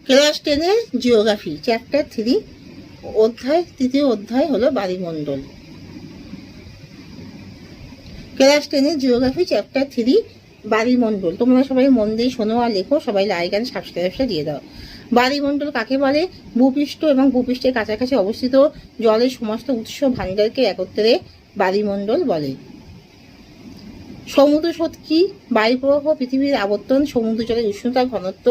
Class 10-এর geography chapter 3 অধ্যায় 3 অধ্যায় হলো বায়ুমণ্ডল। ক্লাস 10-এর জিওগ্রাফি চ্যাপ্টার 3 বায়ুমণ্ডল। তোমরা সবাই মন দিয়ে শোনো আর লেখো, সবাই লাইক অ্যান্ড সাবস্ক্রাইবটা দিয়ে দাও। বায়ুমণ্ডল কাকে বলে? ভূপৃষ্ঠ এবং ভূপৃষ্ঠের কাছাকাছি অবস্থিত জলের সমস্ত উৎস ভাণ্ডারকে একত্রে বায়ুমণ্ডল বলে। সমুদ্র স্রোত কি? বায়ুপ্রবাহ, পৃথিবীর আবর্তন, সমুদ্র জলের উষ্ণতা, ঘনত্ব,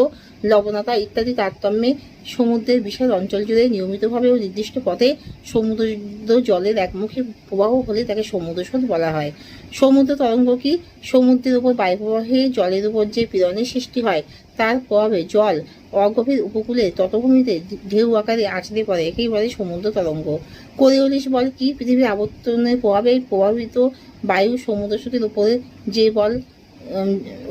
লবণতা ইত্যাদি তারতম্যে সমুদ্রের বিশাল অঞ্চল জুড়ে নিয়মিতভাবে ও নির্দিষ্ট পথে সমুদ্র জলের একমুখী প্রবাহ হলে তাকে সমুদ্র স্রোত বলা হয়। সমুদ্র তরঙ্গ কি? সমুদ্রের উপর বায়ুপ্রবাহে জলের উপর যে পীড়নের সৃষ্টি হয় তার প্রভাবে জল অগভীর উপকূলে তটভূমিতে ঢেউ আকারে আছড়ে পড়ে, একেই বলে সমুদ্র তরঙ্গ। কোরিওলিস বল কি? পৃথিবীর আবর্তনের প্রভাবে প্রভাবিত বায়ু সমুদ্র স্রোতের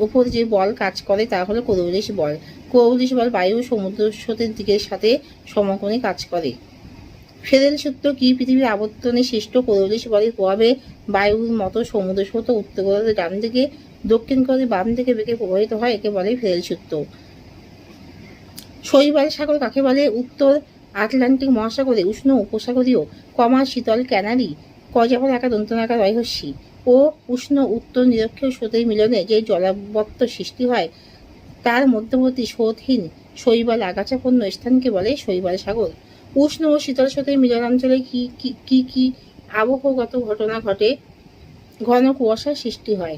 উপর যে বল কাজ করে তা হলো কোরিওলিস বল। কোরিওলিস বল বায়ু সমুদ্র স্রোতের দিকের সাথে সমকোণে কাজ করে। ফ্রেডেল সূত্র কি? পৃথিবীর আবর্তনে সৃষ্ট কোরিওলিস বলের প্রভাবে বায়ুর মতো সমুদ্র স্রোত উত্তর গোলার্ধে ডান দিকে দক্ষিণ গোলার্ধে বাম দিকে বেঁকে প্রবাহিত হয়, একে বলে ফ্রেডেল সূত্র। শৈবাল সাগর কাকে বলে? উত্তর আটলান্টিক মহাসাগরে উষ্ণ উপসাগরীয় শীতল ক্যানারি কজাফল আকার দন্তনাকার রয়হস্যি ও উষ্ণ উত্তর নিরক্ষীয় স্রোতের মিলনে যে জলাবদ্ধ সৃষ্টি হয় তার মধ্যবর্তী স্রোতহীন শৈবাল আগাছাপূর্ণ স্থানকে বলে শৈবাল সাগর। উষ্ণ ও শীতল স্রোতের মিলনাঞ্চলে কি আবহগত ঘটনা ঘটে? ঘন কুয়াশার সৃষ্টি হয়।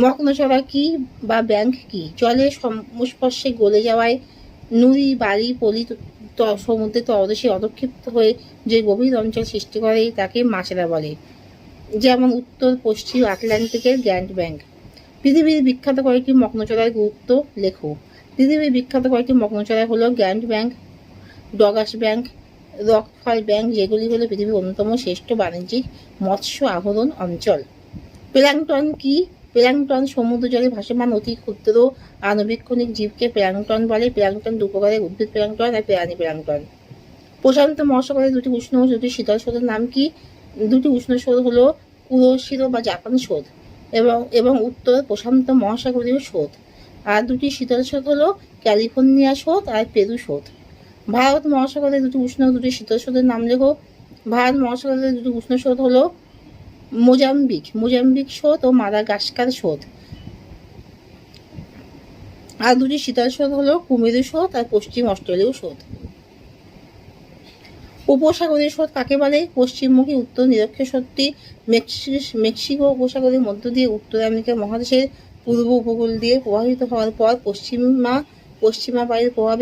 মগ্নচড়া কি বা ব্যাংক কি? জলের সংস্পর্শে গলে যাওয়ায় নুড়ি, বালি, পলি সমুদ্রের তলদেশে অধক্ষিপ্ত হয়ে যে গভীর অঞ্চল সৃষ্টি করে তাকে মাছেরা বলে, যেমন উত্তর পশ্চিম আটলান্টিকের গ্র্যান্ড ব্যাংক। পৃথিবীর বিখ্যাত কয়েকটি মগ্নচড়ার গুরুত্ব লেখো। পৃথিবীর বিখ্যাত কয়েকটি মগ্নচড়া হলো গ্র্যান্ড ব্যাংক, ডগাস ব্যাংক, রকফল ব্যাংক, যেগুলি হলো পৃথিবীর অন্যতম শ্রেষ্ঠ বাণিজ্যিক মৎস্য আহরণ অঞ্চল। প্ল্যাঙ্কটন কি? প্ল্যাঙ্কটন সমুদ্র জলে ভাসমান অতি ক্ষুদ্র আণুবীক্ষণিক জীবকে প্ল্যাঙ্কটন বলে। প্ল্যাঙ্কটন দু প্রকারের, উদ্ভিদ প্ল্যাঙ্কটন আর প্রাণী প্ল্যাঙ্কটন। প্রশান্ত মহাসাগরের দুটি উষ্ণ ও দুটি শীতল স্রোতের নাম কি? দুটি উষ্ণ স্রোত হলো কুরোশিরো বা জাপান স্রোত এবং উত্তর প্রশান্ত মহাসাগরীয় স্রোত, আর দুটি শীতল স্রোত হলো ক্যালিফোর্নিয়া স্রোত আর পেরু স্রোত। ভারত মহাসাগরের দুটি উষ্ণ ও দুটি শীতল স্রোতের নাম লেখো। ভারত মহাসাগরের দুটি উষ্ণ স্রোত হলো মোজাম্বিক স্রোত ও মাদাগাস্কার স্রোত, আর দুটি শীতল স্রোত হলো কুমেরু স্রোত আর পশ্চিম অস্ট্রেলীয় স্রোত। উপসাগরীয় স্রোত কাকে বলে? পশ্চিমমুখী উত্তর নিরক্ষীয় স্রোতটি মেক্সিকো উপসাগরের মধ্য দিয়ে উত্তর আমেরিকা মহাদেশের পূর্ব উপকূল দিয়ে প্রবাহিত হওয়ার পর পশ্চিমা বায়ুর প্রভাবে